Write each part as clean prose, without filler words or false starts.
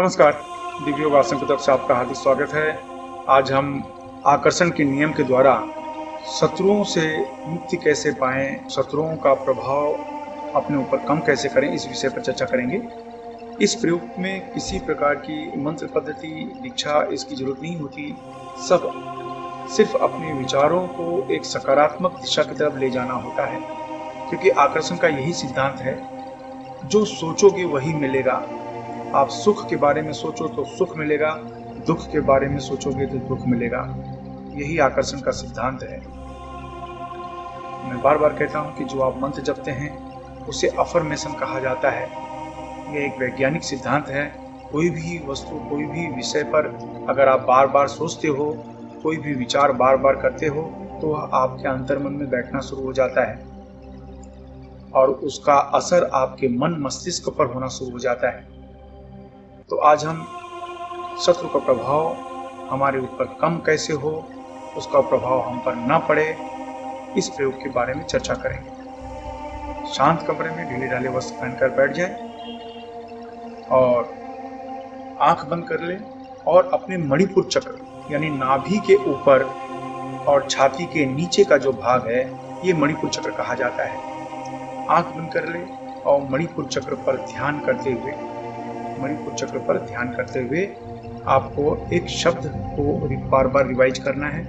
नमस्कार, दिव्य योग आसन की तरफ से आपका हार्दिक स्वागत है। आज हम आकर्षण के नियम के द्वारा शत्रुओं से मुक्ति कैसे पाएं, शत्रुओं का प्रभाव अपने ऊपर कम कैसे करें, इस विषय पर चर्चा करेंगे। इस प्रयोग में किसी प्रकार की मंत्र पद्धति, दीक्षा इसकी जरूरत नहीं होती। सब सिर्फ अपने विचारों को एक सकारात्मक दिशा की तरफ ले जाना होता है, क्योंकि आकर्षण का यही सिद्धांत है, जो सोचोगे वही मिलेगा। आप सुख के बारे में सोचो तो सुख मिलेगा, दुख के बारे में सोचोगे तो दुख मिलेगा। यही आकर्षण का सिद्धांत है। मैं बार बार कहता हूं कि जो आप मंत्र जपते हैं उसे अफर्मेशन कहा जाता है। यह एक वैज्ञानिक सिद्धांत है। कोई भी वस्तु, कोई भी विषय पर अगर आप बार बार सोचते हो, कोई भी विचार बार बार करते हो, तो वह आपके अंतर्मन में बैठना शुरू हो जाता है और उसका असर आपके मन मस्तिष्क पर होना शुरू हो जाता है। तो आज हम शत्रु का प्रभाव हमारे ऊपर कम कैसे हो, उसका प्रभाव हम पर ना पड़े, इस प्रयोग के बारे में चर्चा करेंगे। शांत कमरे में ढीले ढाले वस्त्र पहनकर बैठ जाए और आंख बंद कर ले और अपने मणिपुर चक्र यानी नाभि के ऊपर और छाती के नीचे का जो भाग है, ये मणिपुर चक्र कहा जाता है। आंख बंद कर ले और मणिपुर चक्र पर ध्यान करते हुए आपको एक शब्द को बार बार रिवाइज करना है।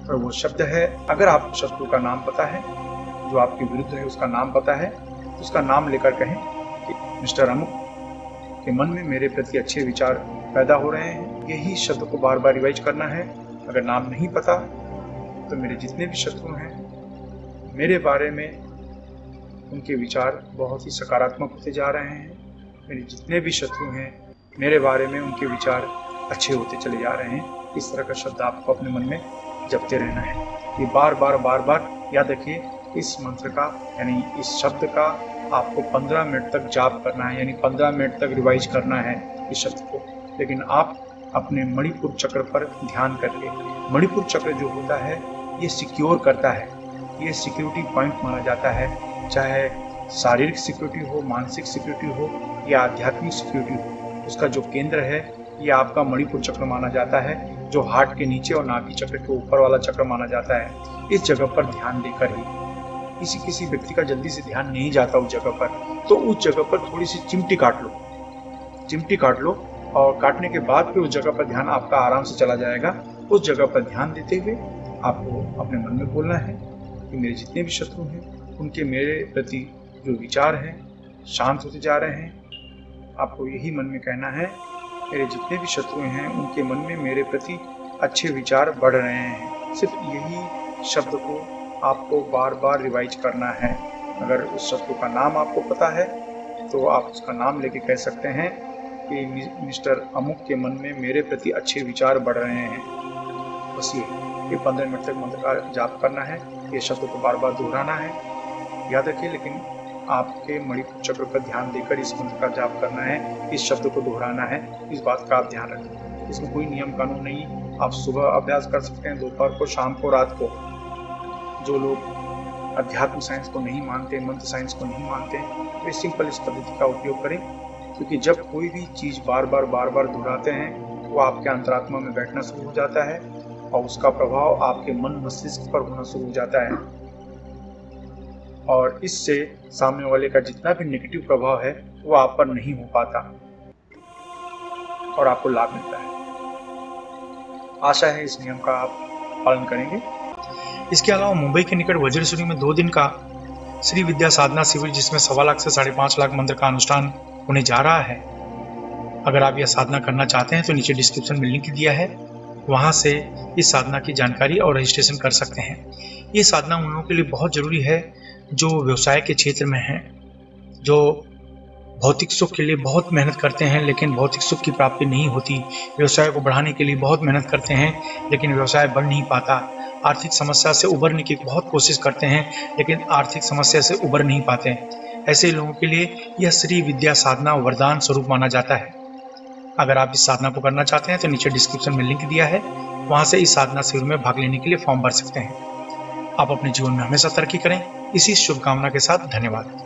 और वो शब्द है, अगर आपको शत्रु का नाम पता है, जो आपके विरुद्ध है उसका नाम पता है, तो उसका नाम लेकर कहें कि मिस्टर अमुक के मन में मेरे प्रति अच्छे विचार पैदा हो रहे हैं। यही शब्द को बार बार रिवाइज करना है। अगर नाम नहीं पता तो मेरे जितने भी शत्रु हैं, मेरे बारे में उनके विचार बहुत ही सकारात्मक होते जा रहे हैं। मेरे जितने भी शत्रु हैं, मेरे बारे में उनके विचार अच्छे होते चले जा रहे हैं। इस तरह का शब्द आपको अपने मन में जपते रहना है। ये बार बार याद रखिए। इस मंत्र का यानी इस शब्द का आपको 15 मिनट तक जाप करना है, यानी 15 मिनट तक रिवाइज करना है इस शब्द को। लेकिन आप अपने मणिपुर चक्र पर ध्यान करके, मणिपुर चक्र जो होता है ये सिक्योर करता है, ये सिक्योरिटी पॉइंट माना जाता है। चाहे शारीरिक सिक्योरिटी हो, मानसिक सिक्योरिटी हो या आध्यात्मिक सिक्योरिटी हो, उसका जो केंद्र है ये आपका मणिपुर चक्र माना जाता है, जो हार्ट के नीचे और नाभि चक्र के ऊपर वाला चक्र माना जाता है। इस जगह पर ध्यान देकर ही, किसी व्यक्ति का जल्दी से ध्यान नहीं जाता उस जगह पर, तो उस जगह पर थोड़ी सी चिमटी काट लो और काटने के बाद फिर उस जगह पर ध्यान आपका आराम से चला जाएगा। उस जगह पर ध्यान देते हुए आपको अपने मन में बोलना है कि मेरे जितने भी शत्रु हैं, उनके मेरे प्रति जो विचार हैं शांत होते जा रहे हैं। आपको यही मन में कहना है, मेरे जितने भी शत्रु हैं उनके मन में मेरे प्रति अच्छे विचार बढ़ रहे हैं। सिर्फ यही शब्द को आपको बार बार रिवाइज करना है। अगर उस शत्रु का नाम आपको पता है तो आप उसका नाम लेके कह सकते हैं कि मिस्टर अमुक के मन में मेरे प्रति अच्छे विचार बढ़ रहे हैं। बस ये 15 मिनट तक मंत्र का जाप करना है। ये शब्द को बार बार दोहराना है, याद रखिए। लेकिन आपके मणिपुर चक्र पर ध्यान देकर इस मंत्र का जाप करना है, इस शब्द को दोहराना है। इस बात का आप ध्यान रखें। इसमें कोई नियम कानून नहीं। आप सुबह अभ्यास कर सकते हैं, दोपहर को, शाम को, रात को। जो लोग अध्यात्म साइंस को नहीं मानते, मंत्र साइंस को नहीं मानते, वे सिंपल इस पद्धति का उपयोग करें। क्योंकि जब कोई भी चीज बार बार दोहराते हैं, वो आपके अंतरात्मा में बैठना शुरू हो जाता है और उसका प्रभाव आपके मन मस्तिष्क पर होना शुरू हो जाता है और इससे सामने वाले का जितना भी नेगेटिव प्रभाव है वो आप पर नहीं हो पाता और आपको लाभ मिलता है। आशा है इस नियम का आप पालन करेंगे। इसके अलावा मुंबई के निकट वज्रश्री में 2 दिन का श्री विद्या साधना शिविर, जिसमें 1.25 लाख से 5.5 लाख मंत्र का अनुष्ठान होने जा रहा है। अगर आप यह साधना करना चाहते हैं तो नीचे डिस्क्रिप्शन में लिंक दिया है, वहां से इस साधना की जानकारी और रजिस्ट्रेशन कर सकते हैं। ये साधना उन लोगों के लिए बहुत जरूरी है जो व्यवसाय के क्षेत्र में हैं, जो भौतिक सुख के लिए बहुत मेहनत करते हैं लेकिन भौतिक सुख की प्राप्ति नहीं होती, व्यवसाय को बढ़ाने के लिए बहुत मेहनत करते हैं लेकिन व्यवसाय बढ़ नहीं पाता, आर्थिक समस्या से उबरने की बहुत कोशिश करते हैं लेकिन आर्थिक समस्या से उबर नहीं पाते। ऐसे लोगों के लिए यह श्री विद्या साधना वरदान स्वरूप माना जाता है। अगर आप इस साधना को करना चाहते हैं तो नीचे डिस्क्रिप्शन में लिंक दिया है, वहां से इस साधना शिविर में भाग लेने के लिए फॉर्म भर सकते हैं। आप अपने जीवन में हमेशा तरक्की करें, इसी शुभकामना के साथ धन्यवाद।